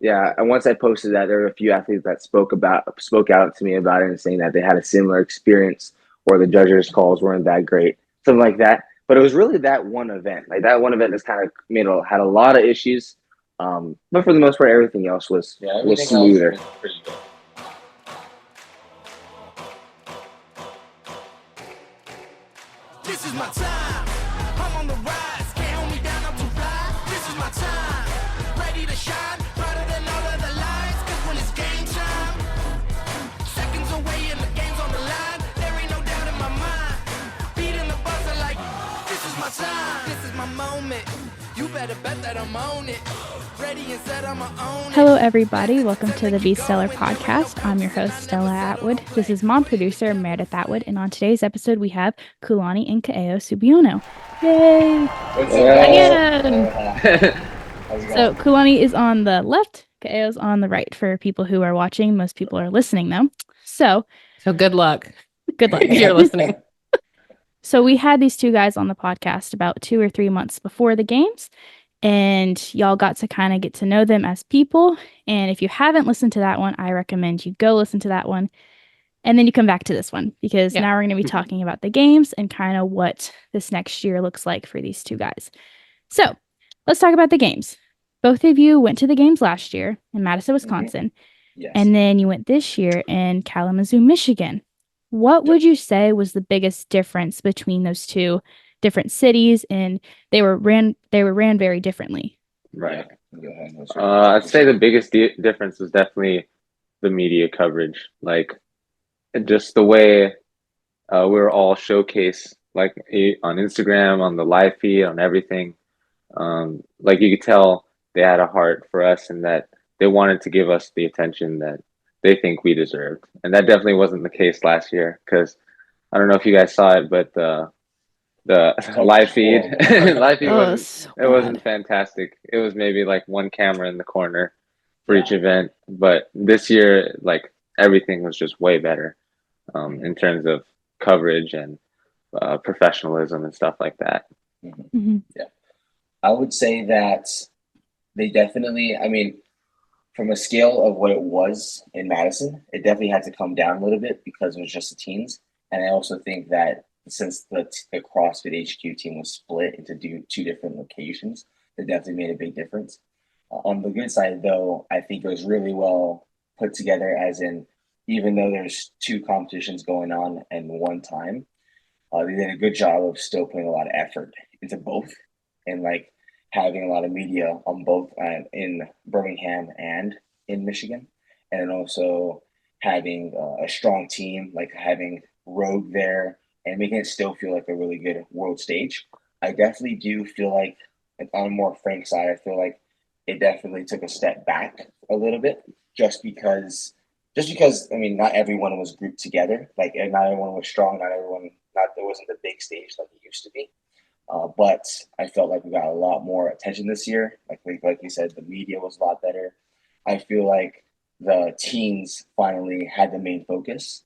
Yeah, and once I posted that, there were a few athletes that spoke out to me about it and saying that they had a similar experience or the judges' calls weren't that great, something like that. But it was really that one event. Like that one event that's kind of had a lot of issues, but for the most part, everything else was everything else smoother. was pretty good. This is my time. I'm on the rise. Can't hold me down. I'm too fly. This is my time. Ready to shine. Brighter than all of the lights. Cause when it's game time, seconds away and the game's on the line. There ain't no doubt in my mind. Beating the buzzer like, this is my time. This is my moment. You better bet that I'm on it. Ready and set, I'm own it. Hello, everybody. Welcome to the Be Stellar podcast. I'm your host, Stella Atwood. This is mom producer Meredith Atwood, and on today's episode, we have Kūlani and Kā'eo Subiono. Yay! What's Again! How's it So going? Kūlani is on the left, Kā'eo's on the right. For people who are watching, most people are listening though. So good luck. Good luck if you're listening. So we had these two guys on the podcast about 2 or 3 months before the games, and y'all got to kind of get to know them as people. And if you haven't listened to that one, I recommend you go listen to that one. And then you come back to this one, because now we're going to be talking about the games and kind of what this next year looks like for these two guys. So let's talk about the games. Both of you went to the games last year in Madison, Wisconsin. Yes. And then you went this year in Kalamazoo, Michigan. What would you say was the biggest difference between those two different cities? And they were ran very differently. Right. Go ahead. I'd say the biggest difference was definitely the media coverage. Like, just the way we were all showcased, like on Instagram, on the live feed, on everything. Like you could tell they had a heart for us and that they wanted to give us the attention that they think we deserved. And that definitely wasn't the case last year, because I don't know if you guys saw it, but the live feed, wasn't fantastic. It was maybe like one camera in the corner for each event. But this year, like, everything was just way better in terms of coverage and professionalism and stuff like that. Mm-hmm. Yeah. I would say that they definitely, I mean, from a scale of what it was in Madison, it definitely had to come down a little bit because it was just the teens. And I also think that since the CrossFit HQ team was split into two different locations, it definitely made a big difference. On the good side, though, I think it was really well put together, as in, even though there's two competitions going on at one time, they did a good job of still putting a lot of effort into both, and like having a lot of media on both in Birmingham and in Michigan, and also having a strong team, like having Rogue there and making it still feel like a really good world stage. I definitely do feel like on a more frank side, I feel like it definitely took a step back a little bit, just because I mean, not everyone was grouped together. Like, not everyone was strong. There wasn't the big stage like it used to be. But I felt like we got a lot more attention this year. Like you said, the media was a lot better. I feel like the teens finally had the main focus.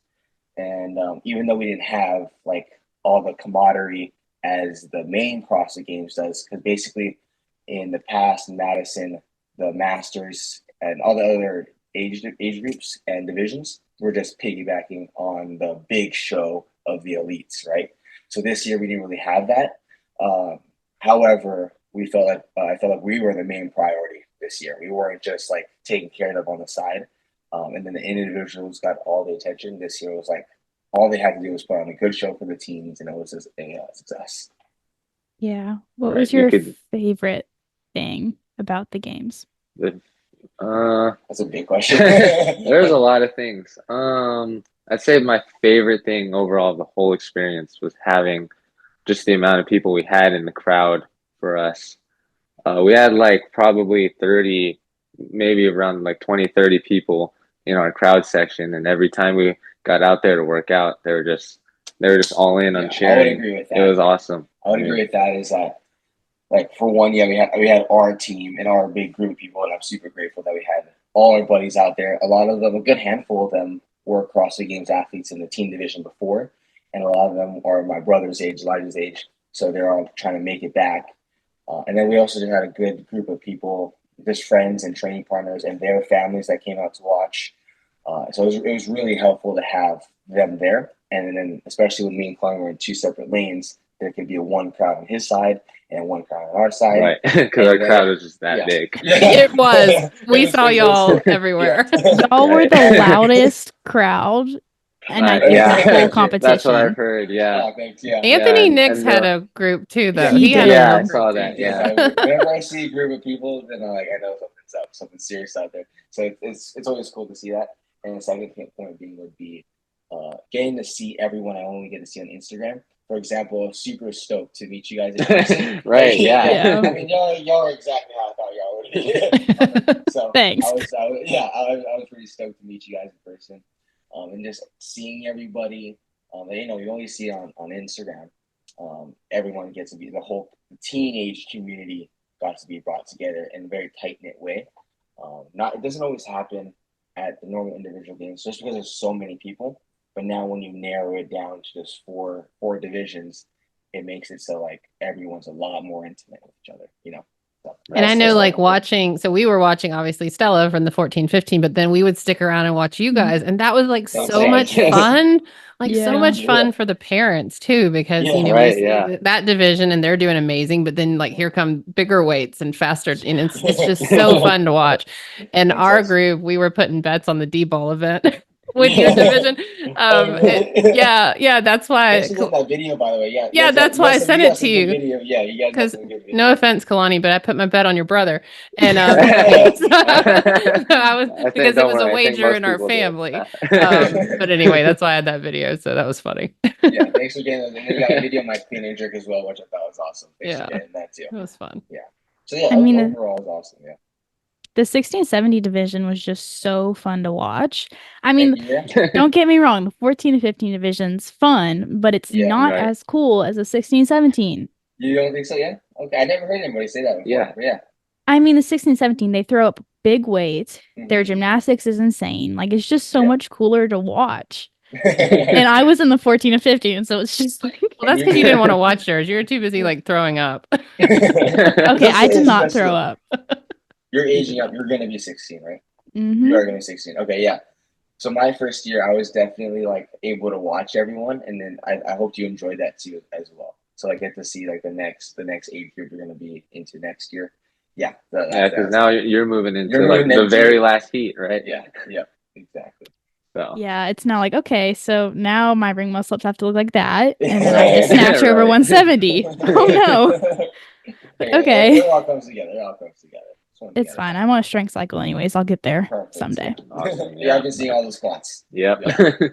And even though we didn't have like all the camaraderie as the main CrossFit Games does, because basically in the past in Madison, the Masters and all the other age groups and divisions were just piggybacking on the big show of the elites, right? So this year we didn't really have that. However, I felt like we were the main priority this year. We weren't just like taken care of on the side. And then the individuals got all the attention. This year was like, all they had to do was put on a good show for the teams, and it was just a success. Yeah. What was your favorite thing about the games? That's a big question. There's a lot of things. I'd say my favorite thing overall of the whole experience was having just the amount of people we had in the crowd for us. We had like probably 30, maybe around like 20, 30 people in our crowd section. And every time we got out there to work out, they were just all in on cheering. I would agree with that. It was awesome. I would agree with that. Is that, like, for one, we had our team and our big group of people, and I'm super grateful that we had all our buddies out there. A lot of them, a good handful of them, were CrossFit Games athletes in the team division before, and a lot of them are my brother's age, Elijah's age, so they're all trying to make it back. And then we also just had a good group of people just friends and training partners and their families that came out to watch. So it was really helpful to have them there. And then especially with me and Kūlani were in 2 separate lanes, there could be a one crowd on his side and one crowd on our side. Right, because our crowd was just that big. It was. We saw y'all everywhere. Y'all were the loudest crowd, and I think the whole competition. That's what I've heard. Yeah. Oh, thanks, yeah. Anthony and Nix had a group too, though. He had did. a I group. saw that. Yeah. Whenever I see a group of people, then I'm like, I know something's up, something serious out there. So it's always cool to see that. And the second point being would be getting to see everyone I only get to see on Instagram. For example, super stoked to meet you guys in person. Right, yeah. I mean, y'all are exactly how I thought y'all would be. So Thanks. I was pretty stoked to meet you guys in person. And just seeing everybody, you only see on Instagram. Everyone gets to be the whole teenage community got to be brought together in a very tight-knit way. It doesn't always happen at the normal individual games just because there's so many people. But now when you narrow it down to just four divisions, it makes it so like everyone's a lot more intimate with each other, So And I know like watching, so we were watching obviously Stella from the 14-15, but then we would stick around and watch you guys. And that was like so much fun, so much fun for the parents too, because, we see that division and they're doing amazing, but then like here come bigger weights and faster. And it's just so fun to watch. And our group, we were putting bets on the D-ball event. With your division, that's why. That video, by the way, that's why I sent it to you. Yeah, you guys. Because no offense, Kūlani, but I put my bet on your brother, and I was because it was a wager in our family. But anyway, that's why I had that video, so that was funny. Yeah, thanks for getting that. You got a video of my clean and jerk as well, which I thought was awesome. Thanks for getting that too. It was fun. Yeah. So overall, it was awesome. Yeah. The 16-70 division was just so fun to watch. I mean, don't get me wrong, the 14 to 15 division's fun, but it's not as cool as the 16-17. You don't think so? Yeah. Okay, I never heard anybody say that before. Yeah. I mean, the 16-17, they throw up big weights. Mm-hmm. Their gymnastics is insane. Like, it's just so much cooler to watch. And I was in the 14 to 15, so it's just like... Well, that's because you didn't want to watch yours. You were too busy, like, throwing up. Okay, I did not throw up. You're aging up. You're going to be 16, right? Mm-hmm. You are going to be 16. Okay, yeah. So my first year, I was definitely, like, able to watch everyone, and then I hoped you enjoyed that, too, as well. So I get to see, like, the next age group you're going to be into next year. Yeah. Because now you're moving into the very last heat, right? Yeah, exactly. So. Yeah, it's now like, okay, so now my ring muscle-ups have to look like that, and then I have to snatch over 170. Oh, no. Okay. It all comes together. It's fine. I'm on a strength cycle anyways. I'll get there someday. Awesome. Yeah, I've been seeing all the squats. Yep. All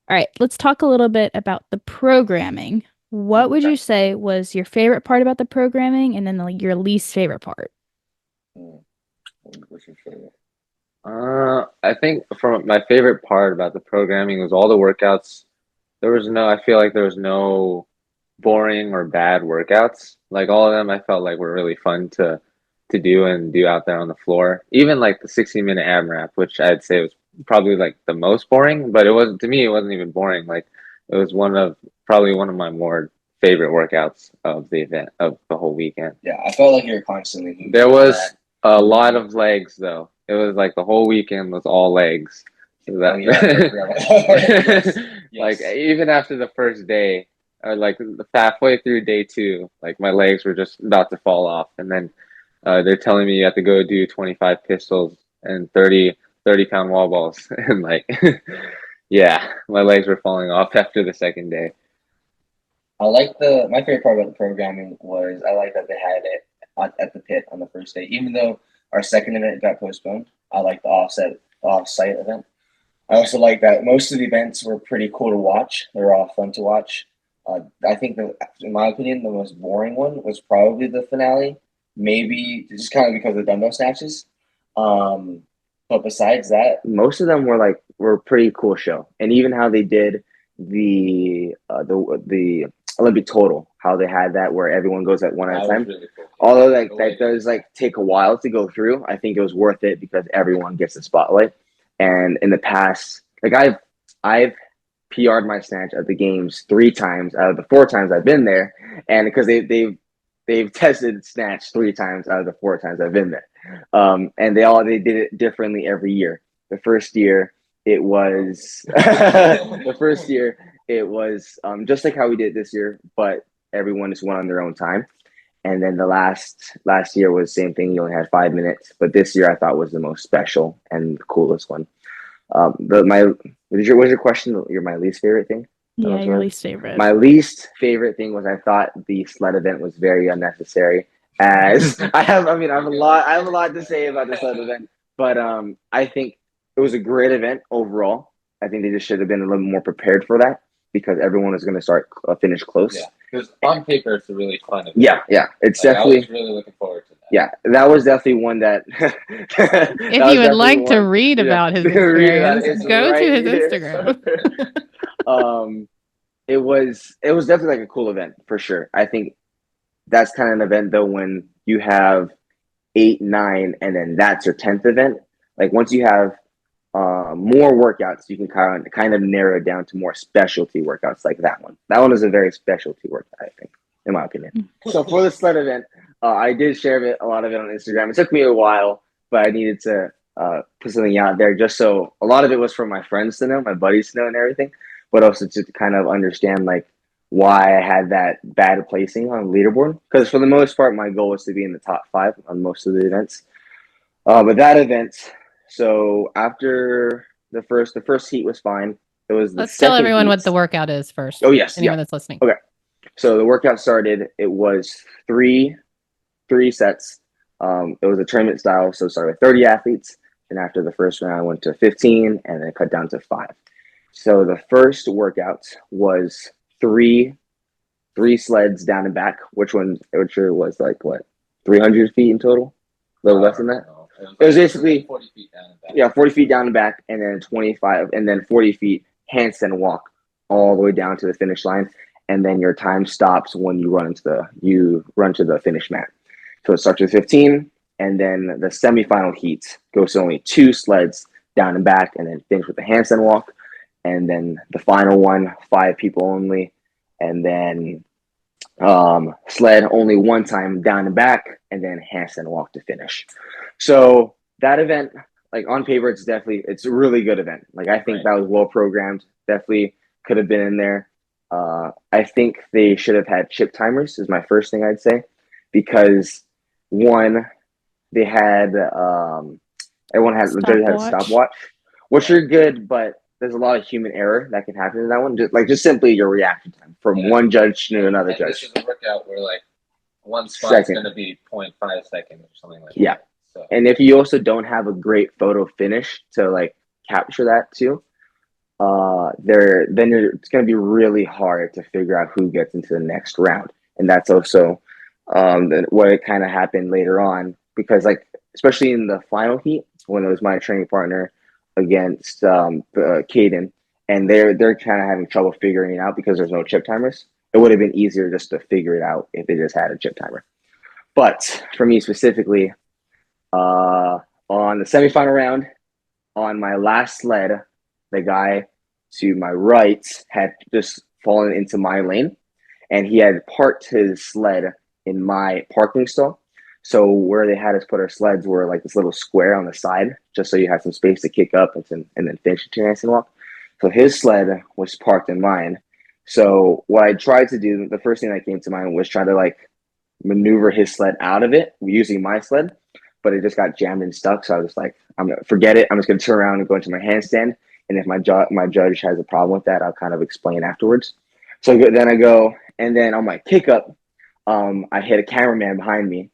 right, let's talk a little bit about the programming. What would you say was your favorite part about the programming, and then your least favorite part? What's your favorite? I think my favorite part about the programming was all the workouts. I feel like there was no boring or bad workouts. Like all of them, I felt like were really fun to do and do out there on the floor. Even like the 60-minute AMRAP, which I'd say was probably like the most boring, but it wasn't even boring. Like it was probably one of my more favorite workouts of the event, of the whole weekend. Yeah, I felt like you were constantly moving. There was a lot of legs though. It was like the whole weekend was all legs. So like even after the first day, or like halfway through day 2, like my legs were just about to fall off, and then they're telling me you have to go do 25 pistols and 30-pound wall balls, and like my legs were falling off after the second day. My favorite part about the programming was I like that they had it at the pit on the first day, even though our second event got postponed. I like the off-site event. I also like that most of the events were pretty cool to watch. They were all fun to watch. I think in my opinion, the most boring one was probably the finale. Maybe just kind of because of the dumbbell snatches. But besides that, most of them were pretty cool show, and even how they did the Olympic total, how they had that where everyone goes at one at a time. Really cool. Although that does take a while to go through, I think it was worth it because everyone gets the spotlight. And in the past, like I've PR'd my snatch at the games 3 times out of the 4 times I've been there, and because they've they've tested snatch 3 times out of the 4 times I've been there. And they did it differently every year. The first year it was just like how we did it this year, but everyone just went on their own time. And then the last year was the same thing. You only had 5 minutes, but this year I thought was the most special and the coolest one. Was your question? You're my least favorite thing? Yeah, your least favorite. My least favorite thing was I thought the sled event was very unnecessary. As I have a lot to say about the sled event, but I think it was a great event overall. I think they just should have been a little more prepared for that because everyone was going to finish close. Yeah, because on paper it's a really fun event. Yeah, it's definitely. I was really looking forward to that. Yeah, that was definitely one that. If you would like to read about his experience, go to his Instagram. It was definitely like a cool event for sure. I think that's kind of an event though when you have 8, 9, and then that's your 10th event. Like once you have more workouts, you can kind of narrow it down to more specialty workouts like that one. That one is a very specialty workout, I think, in my opinion. So for the sled event, I did share a lot of it on Instagram. It took me a while, but I needed to put something out there just so a lot of it was for my friends to know, my buddies to know and everything, but also to kind of understand like why I had that bad placing on the leaderboard. Because for the most part, my goal was to be in the top 5 on most of the events. But that event, so after the first heat was fine. It was Let's tell everyone what the workout is first. Oh yes, anyone that's listening. Okay, so the workout started. It was three sets. It was a tournament style, so it started with 30 athletes, and after the first round, I went to 15, and then cut down to 5. So the first workout was three sleds down and back, which was like what, 300 feet in total? A little less than that. It was basically 40 feet down and back. Yeah, 40 feet down and back, and then 25, and then 40 feet handstand walk all the way down to the finish line, and then your time stops when you run to the finish mat. So it starts with 15, and then the semifinal heat goes to only 2 sleds down and back, and then finish with the handstand walk, and then the final one, 5 people only, and then sled only 1 time down and back, and then handstand walk to finish. So that event, like on paper, it's a really good event. Like I think that was well programmed. Definitely could have been in there. I think they should have had chip timers is my first thing I'd say, because one, they had everyone had a stopwatch, which are good, but there's a lot of human error that can happen in that one. Just simply your reaction time from one judge to another judge. This is a workout where like one spot's going to be 0.5 seconds or something like that. Yeah. So. And if you also don't have a great photo finish to like capture that too, it's going to be really hard to figure out who gets into the next round. And that's also what it kind of happened later on, because like especially in the final heat when it was my training partner against Caden, and they're kind of having trouble figuring it out because there's no chip timers. It would have been easier just to figure it out if they just had a chip timer. But for me specifically, on the semifinal round, on my last sled, the guy to my right had just fallen into my lane, and he had parked his sled in my parking stall. So where they had us put our sleds were like this little square on the side, just so you had some space to kick up and then finish the handstand walk. So his sled was parked in mine. So what I tried to do, the first thing that came to mind was try to like maneuver his sled out of it using my sled, but it just got jammed and stuck. So I was like, I'm gonna forget it. I'm just gonna turn around and go into my handstand. And if my judge has a problem with that, I'll kind of explain afterwards. So then I go, and then on my kick up, I hit a cameraman behind me.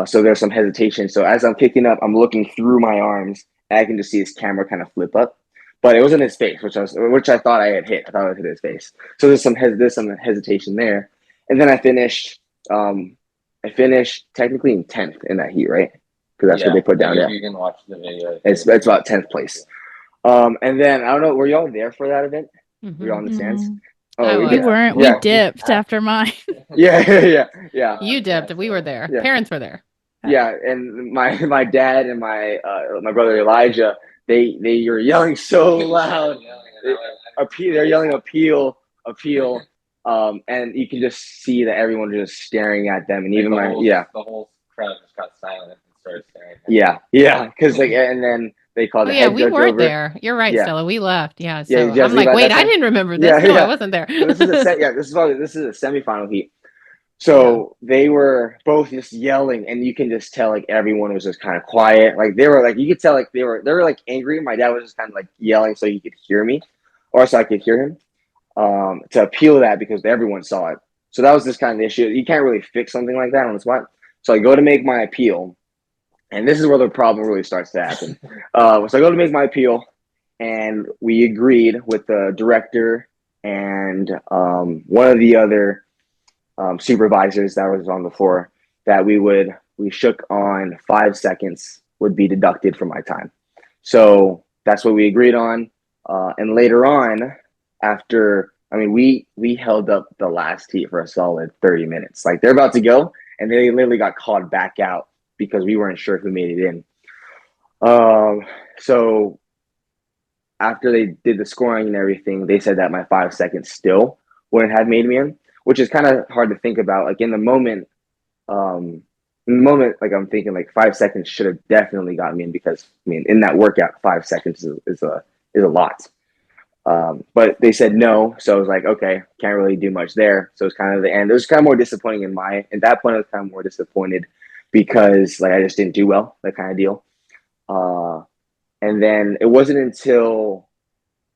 So there's some hesitation. So as I'm kicking up, I'm looking through my arms, and I can just see his camera kind of flip up. But it wasn't his face, which I thought I had hit. I thought I hit his face. So there's some hesitation there. And then I finished technically in 10th in that heat, right? Because that's what they put down there. You can watch the video. It's about 10th place. And then I don't know, were y'all there for that event? Mm-hmm. Were y'all on the stands? Oh, we weren't. We dipped after mine. Yeah. You dipped. We were there. Yeah. Parents were there. Yeah, and my dad and my brother Elijah, they were yelling so loud. They're yelling appeal. And you can just see that everyone was just staring at them, and Like even the whole crowd just got silent and started staring at them. Yeah, because like, and then they called the yeah, head we judge weren't over. there. You're right, Yeah. Stella. We left. Yeah. Yeah, So you just I'm leave like, at wait, that I time? didn't remember this. Yeah, No, I yeah. wasn't there. So this is this is a semifinal heat. So they were both just yelling, and you can just tell like everyone was just kind of quiet. Like they were like, you could tell like they were like angry. My dad was just kind of like yelling so he could hear me, or so I could hear him. To appeal that because everyone saw it. So that was this kind of issue. You can't really fix something like that on the spot. So I go to make my appeal, and this is where the problem really starts to happen. So I go to make my appeal, and we agreed with the director and one of the other supervisors that was on the floor that we shook on 5 seconds would be deducted from my time. So that's what we agreed on. And later on, after we held up the last heat for a solid 30 minutes. Like they're about to go, and they literally got called back out because we weren't sure who made it in. So after they did the scoring and everything, they said that my 5 seconds still wouldn't have made me in, which is kind of hard to think about. Like in the moment, like I'm thinking like 5 seconds should have definitely got me in because I mean in that workout 5 seconds is a lot. But they said no, so I was like, okay, can't really do much there. So it's kind of the end. It was kind of more disappointing at that point I was kind of more disappointed because like I just didn't do well, that kind of deal. And then it wasn't until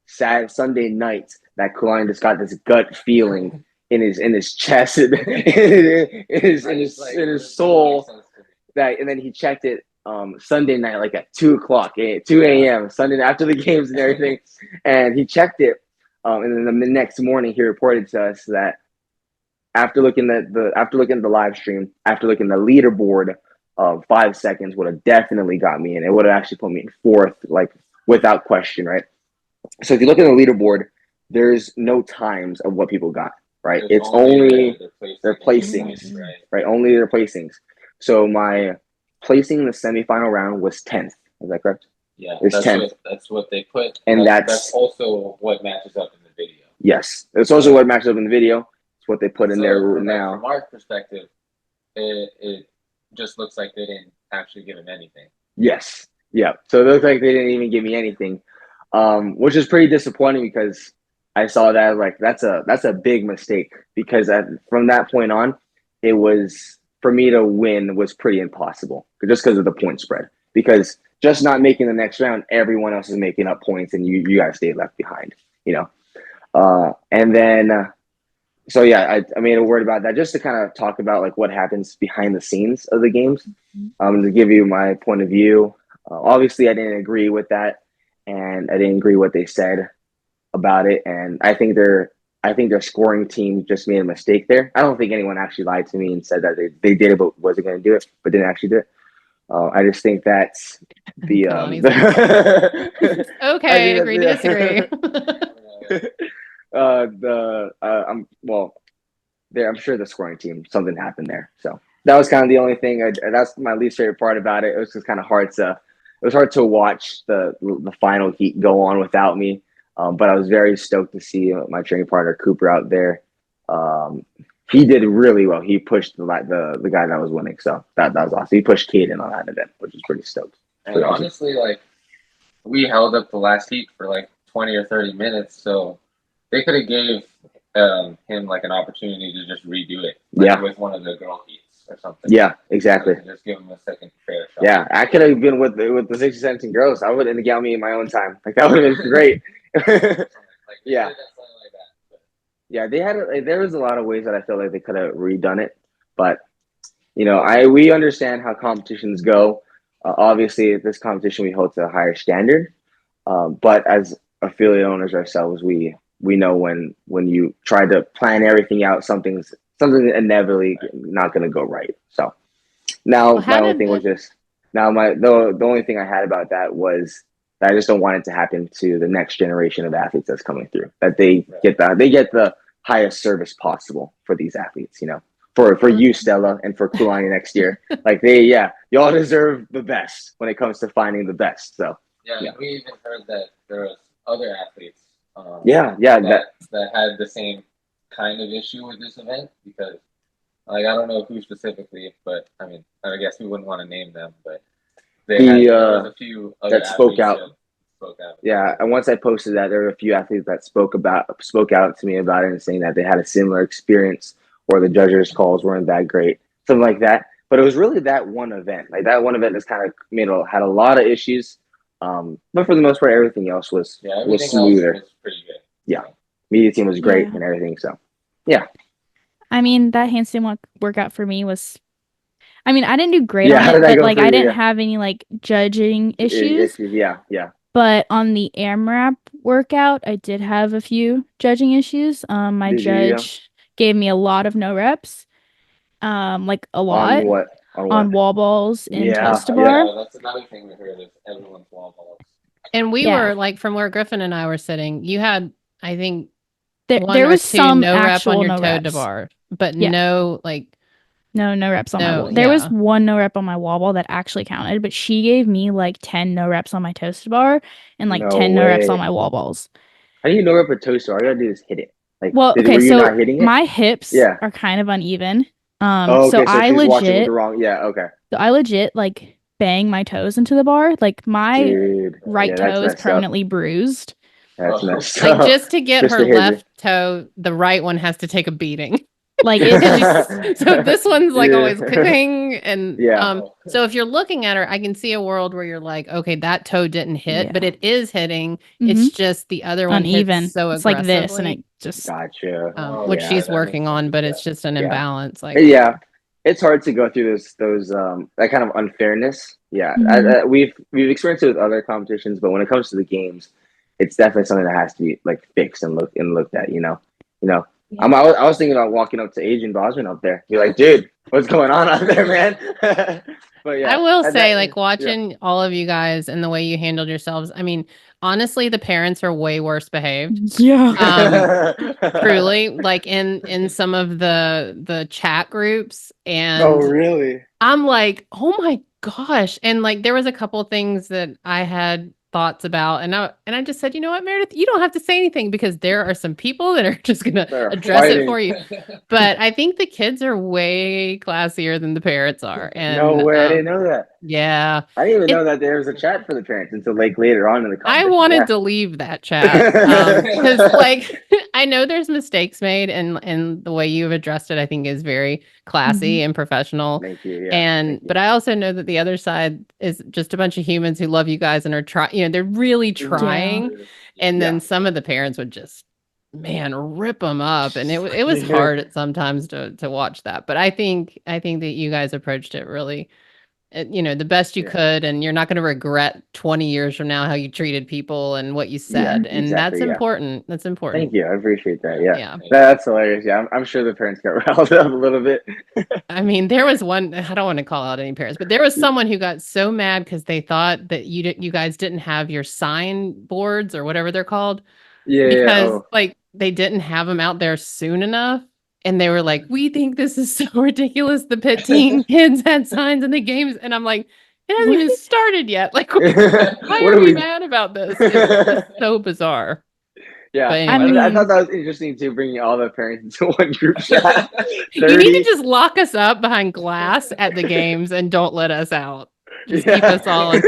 Sunday night that Kūlani just got this gut feeling in his chest, in his soul that, and then he checked it Sunday night, like at 2 a.m. Sunday after the games and everything, and he checked it, and then the next morning he reported to us that after looking at the live stream, after looking at the leaderboard, 5 seconds would have definitely got me in. It would have actually put me in fourth, like without question, right? So if you look at the leaderboard, there's no times of what people got, right? There's it's only their placings, placings, right? Only their placings. So my placing in the semifinal round was 10th. Is that correct? Yeah, it's 10th. That's what they put. And that's also what matches up in the video. Yes, it's also what matches up in the video. It's what they put in there now. From our perspective, it just looks like they didn't actually give him anything. Yes. Yeah. So it looks like they didn't even give me anything, which is pretty disappointing because I saw that like that's a big mistake because from that point on, it was for me to win was pretty impossible just because of the point spread. Because just not making the next round, everyone else is making up points, and you guys stayed left behind. And then. So yeah, I made a word about that just to kind of talk about like what happens behind the scenes of the games. To give you my point of view. Obviously, I didn't agree with that, and I didn't agree what they said about it. And I think their scoring team just made a mistake there. I don't think anyone actually lied to me and said that they did it, but wasn't going to do it, but didn't actually do it. I just think that's the okay, agree to disagree. I'm sure the scoring team, something happened there. So that was kind of the only thing. That's my least favorite part about it. It was just kind of hard to watch the final heat go on without me. But I was very stoked to see my training partner Cooper out there. He did really well. He pushed the guy that was winning. So that was awesome. He pushed Caden on that event, which was pretty stoked. And honestly, like we held up the last heat for like 20 or 30 minutes, so they could have gave him like an opportunity to just redo it, with one of the girl heats or something. Yeah, exactly. Just give him a second fair shot. Yeah, I could have been with the 60 cents and girls. I would have got me in my own time. Like that would have been great. Yeah. Yeah, there was a lot of ways that I feel like they could have redone it, but we understand how competitions go. Obviously, at this competition, we hold to a higher standard, but as affiliate owners ourselves, we know when you try to plan everything out, something's inevitably not going to go right. So now my only thing was just the only thing I had about that was that I just don't want it to happen to the next generation of athletes that's coming through. That they get the highest service possible for these athletes. For you, Stella, and for Kūlani next year. Like y'all deserve the best when it comes to finding the best. So yeah. We even heard that there was other athletes. that had the same kind of issue with this event because, like, I don't know who specifically, but I mean, I guess we wouldn't want to name them, but there was a few other that spoke out. that spoke out. Yeah, and once I posted that, there were a few athletes that spoke out to me about it and saying that they had a similar experience or the judges' calls weren't that great, something like that. But it was really that one event. Like that one event just kind of had a lot of issues. But for the most part, everything else was smoother. Was pretty good. Yeah, media team was great and everything. So, yeah. I mean, that handstand workout for me was. I mean, I didn't do great on it, but like I didn't have any like judging issues. Yeah. But on the AMRAP workout, I did have a few judging issues. My judge gave me a lot of no reps. Like a lot. On what? On wall balls and toes to bar. Yeah, that's another thing we heard is everyone's wall balls. And we were like, from where Griffin and I were sitting, you had, I think, there was some no rep on your no toe reps. to bar, but no reps on my wall. There was one no rep on my wall ball that actually counted, but she gave me like 10 no reps on my toast bar and like 10 no reps on my wall balls. How do you no rep a toast bar? All you gotta do is hit it. Like, well, okay, were you so not hitting it? My hips are kind of uneven. Okay, so I legit okay. So I legit like bang my toes into the bar. Like my right toe is permanently bruised. That's messed up. Like just to get her left toe, the right one has to take a beating. Like so this one's like always cooking and so if you're looking at her, I can see a world where you're like, okay, that toe didn't hit, but it is hitting. It's just the other one uneven. Hits so it's like this, and it just gotcha. Which she's working on, but it's just an imbalance. Like it's hard to go through those that kind of unfairness. Yeah, we've experienced it with other competitions, but when it comes to the games, it's definitely something that has to be like fixed and looked at. You know. Yeah. I was thinking about walking up to Adrian Bosman up there. Be like, dude, what's going on out there, man? But yeah, I will say, like watching all of you guys and the way you handled yourselves. I mean, honestly, the parents are way worse behaved. Yeah. Truly, like in some of the chat groups, and oh really? I'm like, oh my gosh, and like there was a couple things that I had thoughts about, and I just said, you know what, Meredith, you don't have to say anything because there are some people that are just gonna address it for you. But I think the kids are way classier than the parents are. And no way, I didn't know that. Yeah, I didn't even know that there was a chat for the parents until like later on in the conversation. I wanted to leave that chat because like I know there's mistakes made, and the way you've addressed it, I think, is very classy and professional. Thank you. Yeah, but I also know that the other side is just a bunch of humans who love you guys and are trying. You know, they're really trying, and then some of the parents would just, man, rip them up, and it was hard at sometimes to watch that. But I think that you guys approached it really, the best you could, and you're not going to regret 20 years from now how you treated people and what you said, and that's important. That's important. Thank you, I appreciate that. Yeah. That's hilarious. Yeah, I'm sure the parents got riled up a little bit. I mean, there was one. I don't want to call out any parents, but there was someone who got so mad because they thought that you guys didn't have your sign boards or whatever they're called. Because like they didn't have them out there soon enough. And they were like, we think this is so ridiculous. The pit teen kids had signs in the games. And I'm like, it hasn't even started yet. Like, why are we mad about this? It's so bizarre. Yeah. Anyway. I thought that was interesting too, bringing all the parents into one group chat. You need to just lock us up behind glass at the games and don't let us out. Just keep us all in.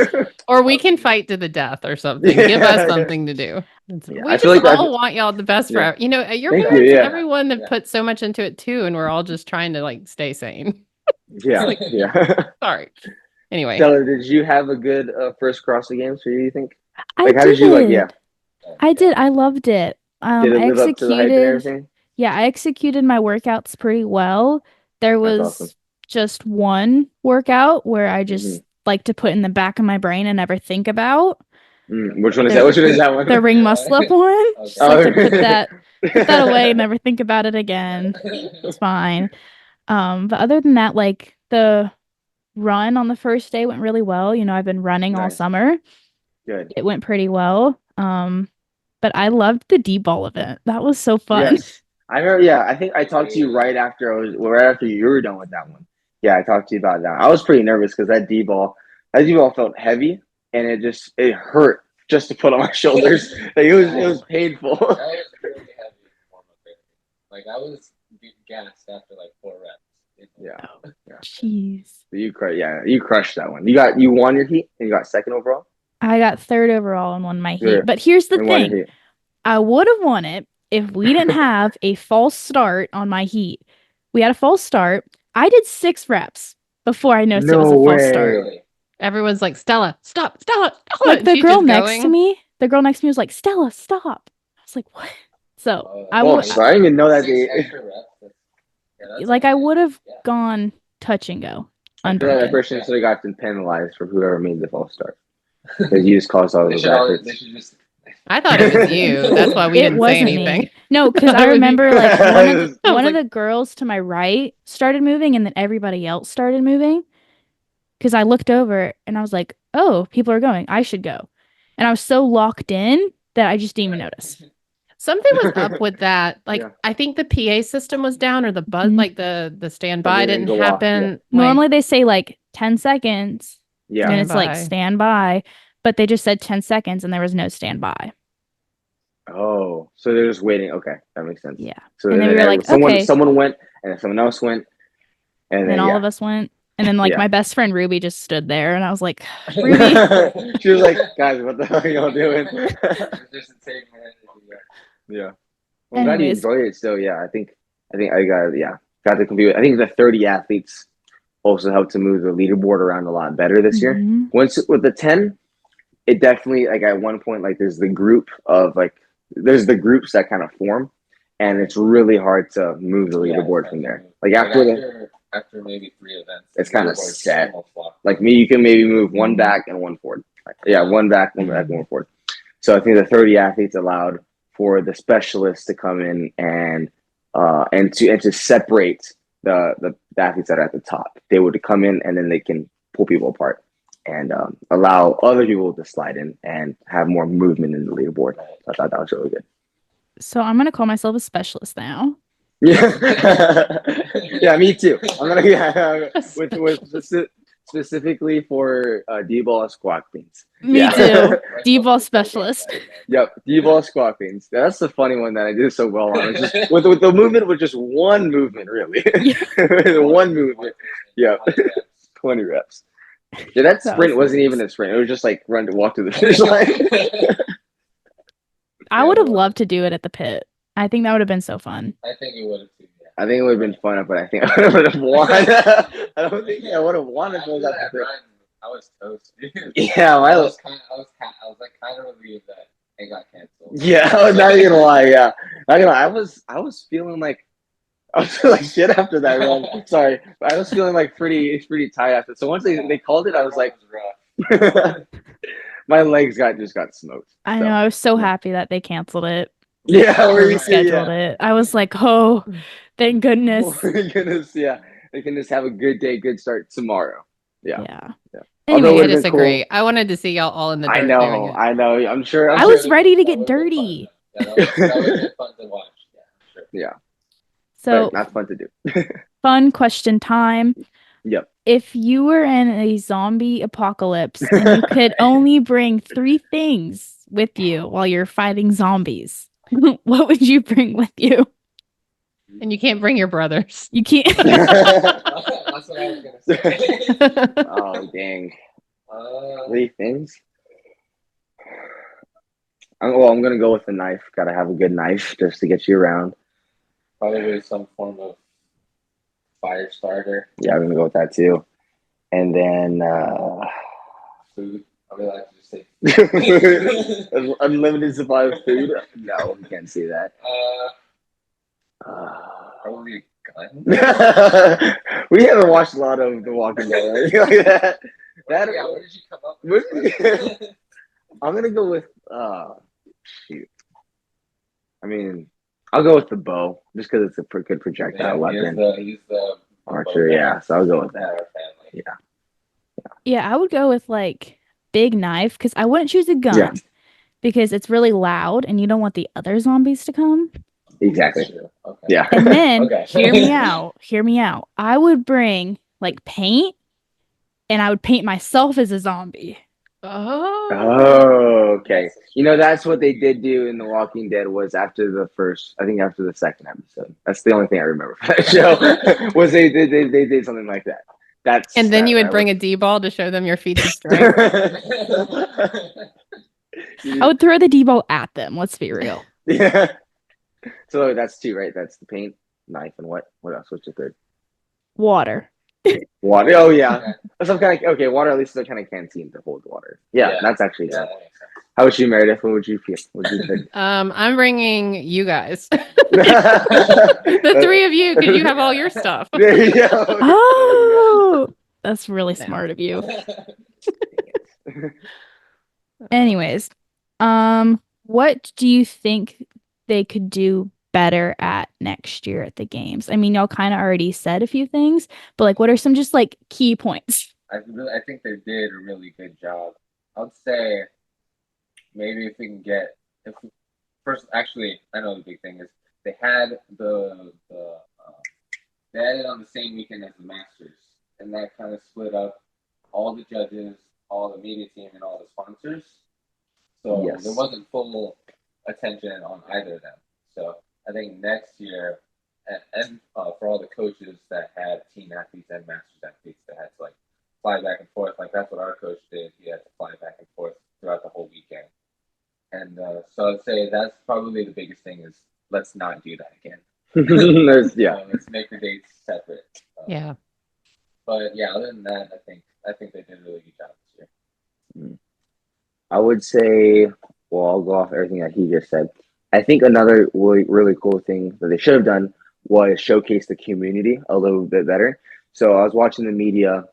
Or we can fight to the death or something. Give us something to do. We just all want y'all the best for your parents, everyone have put so much into it too, and we're all just trying to like stay sane. Yeah. Sorry. Anyway. Stella, did you have a good first CrossFit Games for you think? Like how did you like I did. I loved it. Did it live up to the hype and everything? Yeah, I executed my workouts pretty well. There was just one workout where I just like to put in the back of my brain and never think about. Which one is that? Which one is that one? The ring muscle up one. Just like to put that away, never think about it again. It's fine. But other than that, like the run on the first day went really well. I've been running all summer. Good. It went pretty well. But I loved the D-ball event. That was so fun. Yes. I remember. Yeah, I think I talked to you right after you were done with that one. Yeah, I talked to you about that. I was pretty nervous because that D-ball felt heavy, and it hurt just to put on my shoulders. Like it was painful. That was really heavy. Like I was gassed after like 4 reps. Yeah. Jeez. You crushed that one. You won your heat and you got second overall. I got 3rd overall and won my heat. Yeah. But here's the And won your thing. heat. I would have won it if we didn't have a false start on my heat. We had a false start. I did 6 reps before I noticed it was a false start. Everyone's like, Stella, stop, Stella. Like the girl next to me was like, Stella, stop. I was like, what? So I didn't even know that. I would have gone touch and go. That person should have gotten penalized for whoever made the false start. Because you just caused all those efforts. I thought it was you. That's why we didn't say anything. Me. No, because I remember one of the girls to my right started moving and then everybody else started moving. Because I looked over and I was like, oh, people are going. I should go. And I was so locked in that I just didn't even notice. Something was up with that. I think the PA system was down or the buzz, like the standby didn't happen. Normally they say 10 seconds. Yeah. And it's stand by. But they just said 10 seconds and there was no standby. Oh, so they're just waiting. Okay, that makes sense. Yeah. So and then we were like, someone went and then someone else went. And then all of us went. And then my best friend Ruby just stood there and I was like, Ruby. She was like, guys, what the hell are y'all doing? Yeah. Well, I'm glad you enjoyed it still. Yeah, I think I got to compete with. I think the 30 athletes also helped to move the leaderboard around a lot better this year. Once with the 10, it definitely at one point there's the group of there's the groups that kind of form, and it's really hard to move the leaderboard from there. After maybe 3 events, it's kind of set. Like me, you can maybe move 1 back and 1 forward. 1 back, 1 back, 1 forward. So I think the 30 athletes allowed for the specialists to come in and to separate the athletes that are at the top. They would come in and then they can pull people apart and allow other people to slide in and have more movement in the leaderboard. So I thought that was really good. So I'm gonna call myself a specialist now. Yeah, yeah, me too. I'm gonna with specifically for D-ball squat cleans. Me too. D-ball specialist. Yep, D-ball squat cleans. That's the funny one that I did so well on. It's just with the movement with just 1 movement, really. 1 movement. Yeah, 20 reps. Yeah, that sprint wasn't even a sprint. It was just run to walk to the finish line. I would have loved to do it at the pit. I think that would have been so fun. I think it would have too. Yeah. I think it would have been fun, but I think I would have won. I don't think I would have won if it was at the pit. I was toast. Yeah, I was kind of relieved that it got canceled. Yeah, I was not even gonna lie. Yeah, not gonna lie. I was feeling like shit after that run. Sorry, I was feeling pretty tight after. So once they called it, I was like, my legs just got smoked. I know. I was so happy that they canceled it. Yeah, or rescheduled it. I was like, oh, thank goodness. Oh, thank goodness, yeah. They can just have a good day, good start tomorrow. Yeah. Anyway, I disagree. Cool. I wanted to see y'all all in the dirt. I know. I'm sure. I was ready to get dirty. That would be fun to watch. Yeah. So but not fun to do. Fun question time. Yep. If you were in a zombie apocalypse and you could only bring 3 things with you while you're fighting zombies, what would you bring with you? And you can't bring your brothers. You can't. That's what I was gonna say. Oh dang! 3 things. I'm gonna go with the knife. Gotta have a good knife just to get you around. Probably some form of fire starter. Yeah, I'm gonna go with that too. And then food. I would like to just say unlimited supply of food. No, we can't see that. Probably a gun. We haven't watched a lot of The Walking Dead or anything like that. What did you come up with? I'm gonna go with shoot. I mean, I'll go with the bow just because it's a good projectile weapon. He's the archer, yeah. So I'll go with that. Yeah, I would go with big knife because I wouldn't choose a gun because it's really loud and you don't want the other zombies to come. Exactly. Okay. Yeah. And then hear me out. I would bring paint and I would paint myself as a zombie. Oh. Okay. You know, that's what they did do in The Walking Dead was after the second episode. That's the only thing I remember from that show was they did something like that. And then you would that bring a D-ball to show them your feats of strength. I would throw the D-ball at them. Let's be real. Yeah. So that's two, right? That's the paint, knife, and what? What else? What's your third? Water. Water. Oh yeah. Some kind of water. At least some kind of canteen to hold water. Yeah, that's actually good. How about you, Meredith? What would you pick? I'm bringing you guys. The three of you, because you have all your stuff. There you go. Oh, that's really smart of you. Anyways, what do you think they could do better at next year at the games? I mean, y'all kind of already said a few things, but like, what are some just like key points? I think they did a really good job. I'd say maybe if we can get first. Actually, I know the big thing is they had they had it on the same weekend as the Masters, and that kind of split up all the judges, all the media team, and all the sponsors. So there wasn't full attention on either of them. So I think next year, and for all the coaches that had teen athletes and Masters athletes that had to like fly back and forth, like that's what our coach did. He had to fly back and forth throughout the whole weekend. And so I'd say that's probably the biggest thing is let's not do that again. Let's make the dates separate. Yeah. But yeah, other than that, I think they did a really good job this year. I would say, well, I'll go off everything that he just said. I think another really, really cool thing that they should have done was showcase the community a little bit better. So I was watching the media.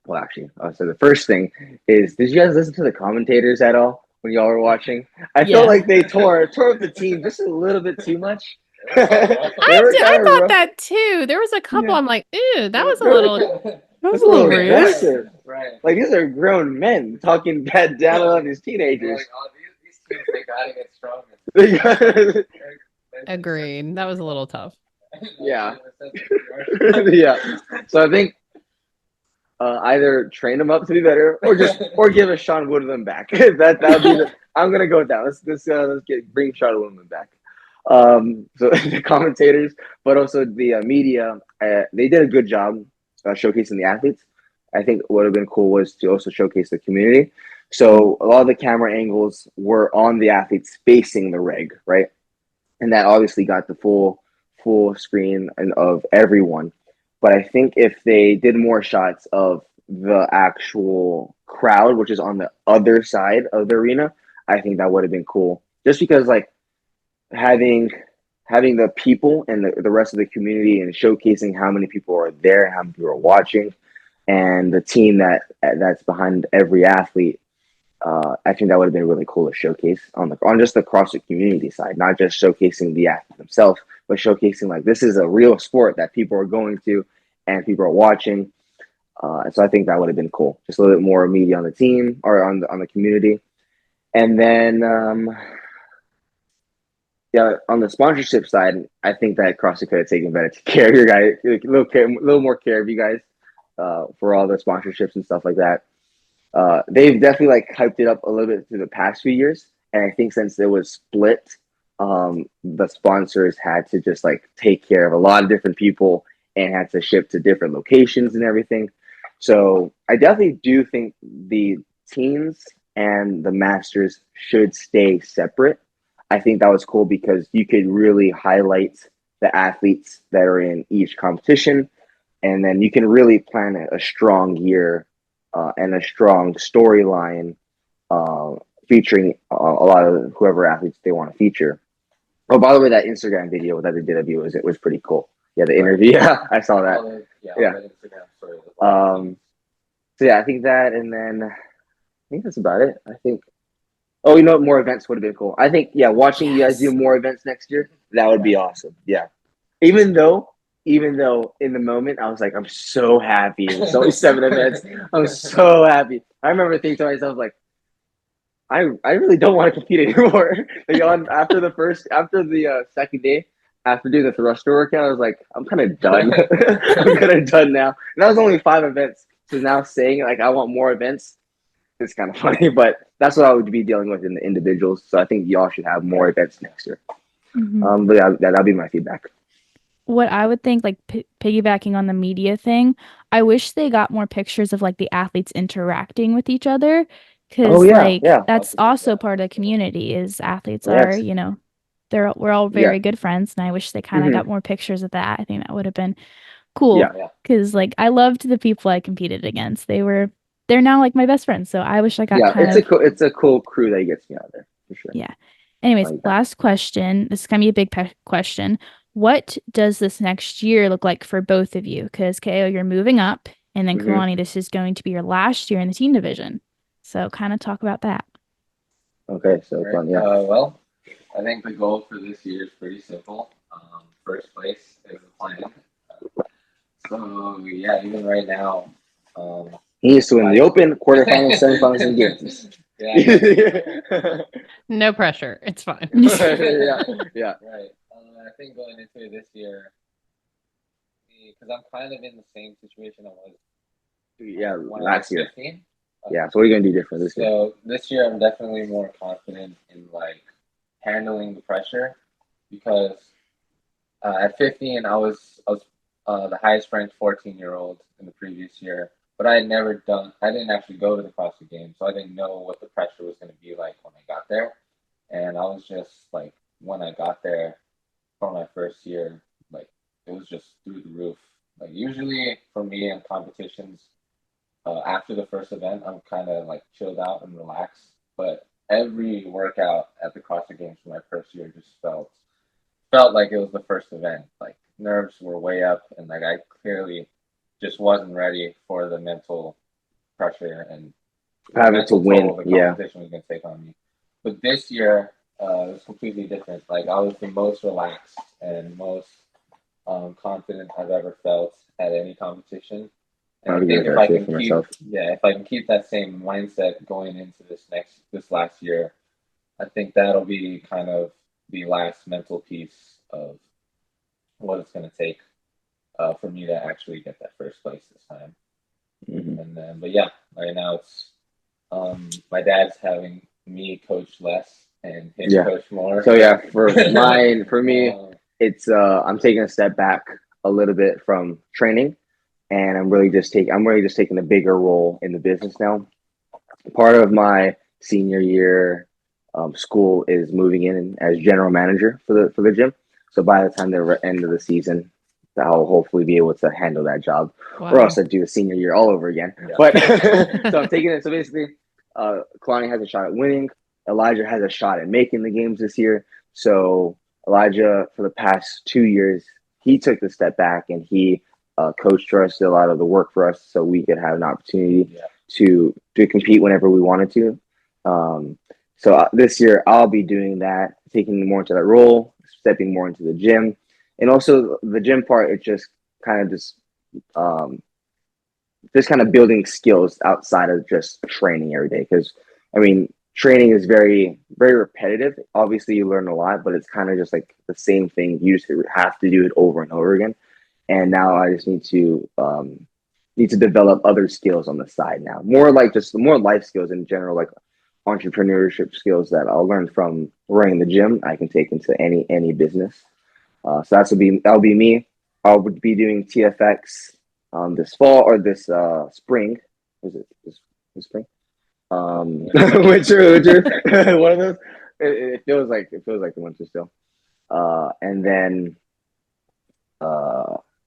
Well, actually, so the first thing is, did you guys listen to the commentators at all when y'all were watching? I felt like they tore up the team just a little bit too much. I thought that too. There was a couple. I'm like, ew, that was a little rude. Right. Like these are grown men talking bad down on these teenagers. Like, oh, these teams, they gotta get stronger. Agreed. That was a little tough. Yeah. Yeah. So I think either train them up to be better, or give a Sean Woodland back. that would be. I'm gonna go with that. Let's bring Sean Woodland back. So the commentators, but also the media, they did a good job showcasing the athletes. I think what would have been cool was to also showcase the community. So a lot of the camera angles were on the athletes facing the reg, right? And that obviously got the full screen of everyone. But I think if they did more shots of the actual crowd, which is on the other side of the arena, I think that would have been cool. Just because like having the people and the rest of the community and showcasing how many people are there, how many people are watching, and the team that's behind every athlete, I think that would have been really cool to showcase on just the CrossFit community side, not just showcasing the athlete themselves, but showcasing like this is a real sport that people are going to and people are watching. So I think that would have been cool. Just a little bit more media on the team or on the community, and then on the sponsorship side, I think that CrossFit could have taken better care of your guys, a little more care of you guys. For all the sponsorships and stuff like that. They've definitely like hyped it up a little bit through the past few years. And I think since it was split, the sponsors had to just like take care of a lot of different people and had to ship to different locations and everything. So I definitely do think the teens and the masters should stay separate. I think that was cool because you could really highlight the athletes that are in each competition. And then you can really plan a strong year and a strong storyline featuring a lot of whoever athletes they want to feature. Oh, by the way, that Instagram video that they did of you was pretty cool. Yeah, the interview. Yeah, I saw that. So yeah, I think that, and then I think that's about it. I think. Oh, you know what? More events would have been cool. I think watching you guys do more events next year, that would be awesome. Yeah, even though in the moment I was like, I'm so happy. It's only 7 events. I'm so happy. I remember thinking to myself like, I really don't want to compete anymore. Like after the second day, after doing the thruster workout, I was like, I'm kind of done. I'm kind of done now. And that was only 5 events. So now saying like I want more events, it's kind of funny, but that's what I would be dealing with in the individuals. So I think y'all should have more events next year. But yeah, that'll be my feedback. What I would think, like piggybacking on the media thing, I wish they got more pictures of like the athletes interacting with each other, because that's also part of the community. Is athletes are, you know, we're all very good friends, and I wish they kind of got more pictures of that. I think that would have been cool, because like I loved the people I competed against. They're now like my best friends, so I wish I got it's a cool crew that gets me out there for sure. Yeah. Anyways, Like last question. This is gonna be a big question. What does this next year look like for both of you? Because Kā'eo, you're moving up, and then Kūlani, this is going to be your last year in the teen division. So kind of talk about that. Okay, so well, I think the goal for this year is pretty simple. First place is the plan. So yeah, even right now, he needs to win the Open, quarterfinals, semifinals, and games. No pressure. It's fine. Yeah. Right. I think going into this year, because I'm kind of in the same situation I was. When last year. 15. So what are you gonna do different this year? So this year, I'm definitely more confident in like handling the pressure, because at 15, I was the highest ranked 14-year-old in the previous year, but I didn't actually go to the CrossFit Games, so I didn't know what the pressure was going to be like when I got there. And I was just like, when I got there for my first year, like it was just through the roof. Like usually for me in competitions, after the first event, I'm kind of like chilled out and relaxed. But every workout at the CrossFit Games for my first year just felt like it was the first event. Like nerves were way up, and like I clearly just wasn't ready for the mental pressure and having to win. The competition was going to take on me. But this year, it was completely different. Like I was the most relaxed and most confident I've ever felt at any competition. And I think if I can keep that same mindset going into this last year, I think that'll be kind of the last mental piece of what it's going to take for me to actually get that first place this time. And then, but yeah, right now it's my dad's having me coach less and him coach more. So for me, it's I'm taking a step back a little bit from training, and I'm really just taking a bigger role in the business now. Part of my senior year school is moving in as general manager for the gym. So by the time the end of the season, I'll hopefully be able to handle that job, or else I'd do a senior year all over again. But so I'm taking it. So basically, Kūlani has a shot at winning. Elijah has a shot at making the games this year. So Elijah, for the past 2 years, he took the step back and he coached for us, did a lot of the work for us, so we could have an opportunity to compete whenever we wanted to. So this year I'll be doing that, taking more into that role, stepping more into the gym. And also the gym part, it's just kind of building skills outside of just training every day. Because, I mean, training is very, very repetitive. Obviously, you learn a lot, but it's kind of just like the same thing. You just have to do it over and over again. And now I just need to develop other skills on the side now. More life skills in general, like entrepreneurship skills that I'll learn from running the gym. I can take into any business. So that'll be me. I would be doing TFX this fall or this spring. Was it this spring? Winter. One of those. It feels like the winter still. And then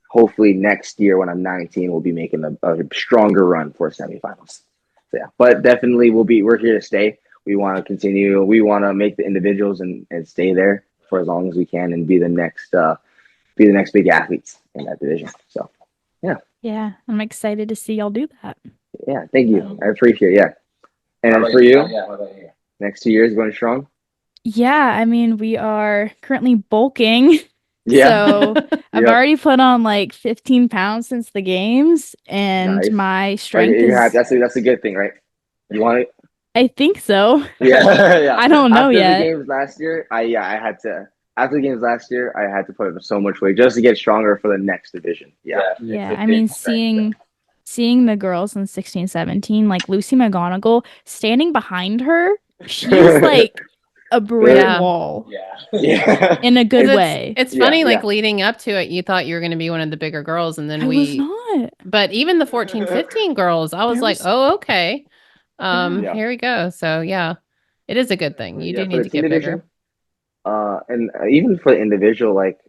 hopefully next year when I'm 19, we'll be making a stronger run for semifinals. So yeah, but definitely we're here to stay. We want to continue. We want to make the individuals and stay there for as long as we can and be the next big athletes in that division. So yeah, I'm excited to see y'all do that. Yeah, thank you. I appreciate it. Yeah. And then for you, how about you? Next 2 years going strong? Yeah, I mean, we are currently bulking. Yeah. So I've already put on like 15 pounds since the games, and my strength is. That's a good thing, right? You want it? I think so. Yeah. I don't know yet. After the games last year, I had to. After the games last year, I had to put up so much weight just to get stronger for the next division. Yeah. I mean, seeing seeing the girls in 16, 17, like Lucy McGonagall standing behind her, she's like a brick wall. Yeah. In a good way. It's funny, like leading up to it, you thought you were going to be one of the bigger girls, and then I was not. But even the 14, 15 girls, I was like, oh, okay. Here we go. So yeah, it is a good thing. You do need to get bigger. And even for the individual, like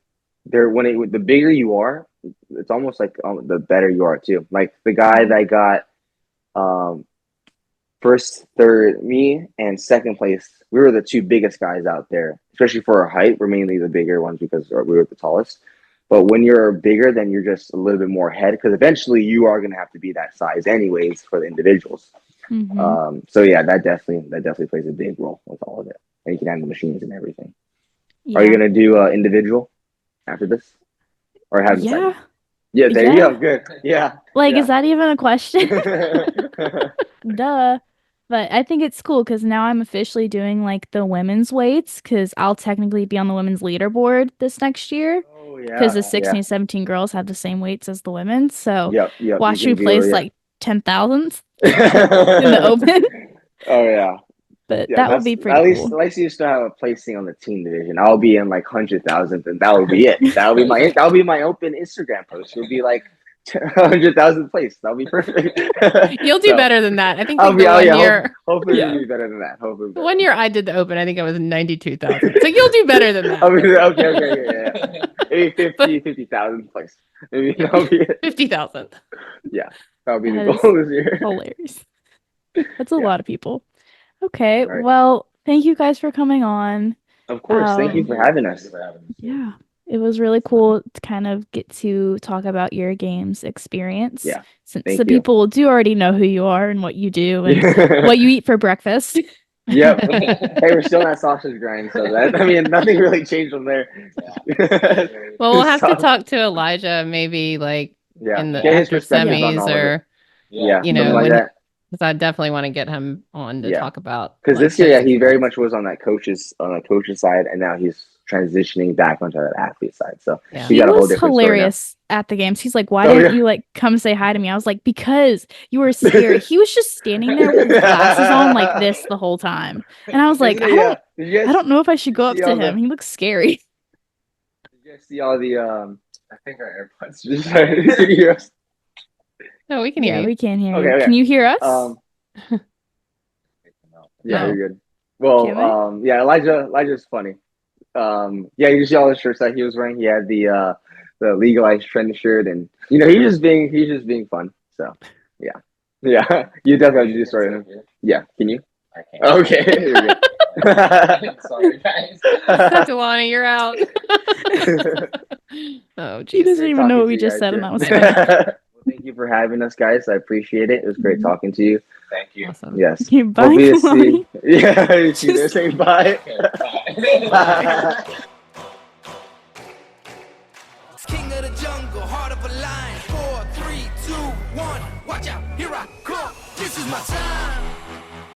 the bigger you are, it's almost like the better you are too. Like the guy that got first, third, me and second place, we were the two biggest guys out there, especially for our height. We're mainly the bigger ones because we were the tallest. But when you're bigger, then you're just a little bit more ahead because eventually you are going to have to be that size anyways for the individuals. So yeah, that definitely plays a big role with all of it. And you can handle machines and everything. Yeah. Are you going to do individual after this? Or have Yeah. Yeah, there you go. Good. Yeah. Like, is that even a question? Duh. But I think it's cool because now I'm officially doing like the women's weights because I'll technically be on the women's leaderboard this next year. Oh, yeah. Because the 16, 17 girls have the same weights as the women. So watch me place like 10,000th in the open. Oh, yeah. But that would be pretty cool. At least you still have a placing on the teen division. I'll be in like 100,000th, and that will be it. That'll be my open Instagram post. It'll be like 100,000th place. That'll be perfect. You'll do better than that. I think hopefully it'll be better than that. Hopefully. One year I did the open. I think I was 92,000. So you'll do better than that. Okay. Maybe 50,000th place. Maybe that'll be it. 50,000th. Yeah, that'll be the goal this year. Hilarious. That's a lot of people. Okay, well, thank you guys for coming on. Of course, thank you for having us. Yeah, it was really cool to kind of get to talk about your games experience. Yeah, since the people do already know who you are and what you do and what you eat for breakfast. Yep. Hey, we're still not sausage grind, so nothing really changed from there. Well, we'll have to talk to Elijah maybe like in the after semis or because I definitely want to get him on to talk about. Because this year, he very much was on the coach's side, and now he's transitioning back onto that athlete side. So he got a whole different hilarious at the games. He's like, "Why didn't you like come say hi to me?" I was like, "Because you were scared." He was just standing there with his glasses on like this the whole time, and I was like, "I don't know if I should go up to him. He looks scary." Did you guys see all the? I think our AirPods just. No, we can hear you. We can hear you. Okay. Can you hear us? You're good. Well, Elijah's funny. You see all the shirts that he was wearing. He had the legalized trend shirt, and he's just being fun. So yeah. You definitely have to do story. Yeah, can you? I can't. Okay. Sorry, guys. Kūlani, you're out. Oh, geez. He doesn't even know what we just said, and that was funny. Thank you for having us, guys. I appreciate it. It was great talking to you. Thank you. Awesome. Yes. Okay, bye. Yeah, you see this saying bye. Okay, bye. King of the jungle, heart of a lion. 4, 3, 2, 1. Watch out, here I come. This is my time.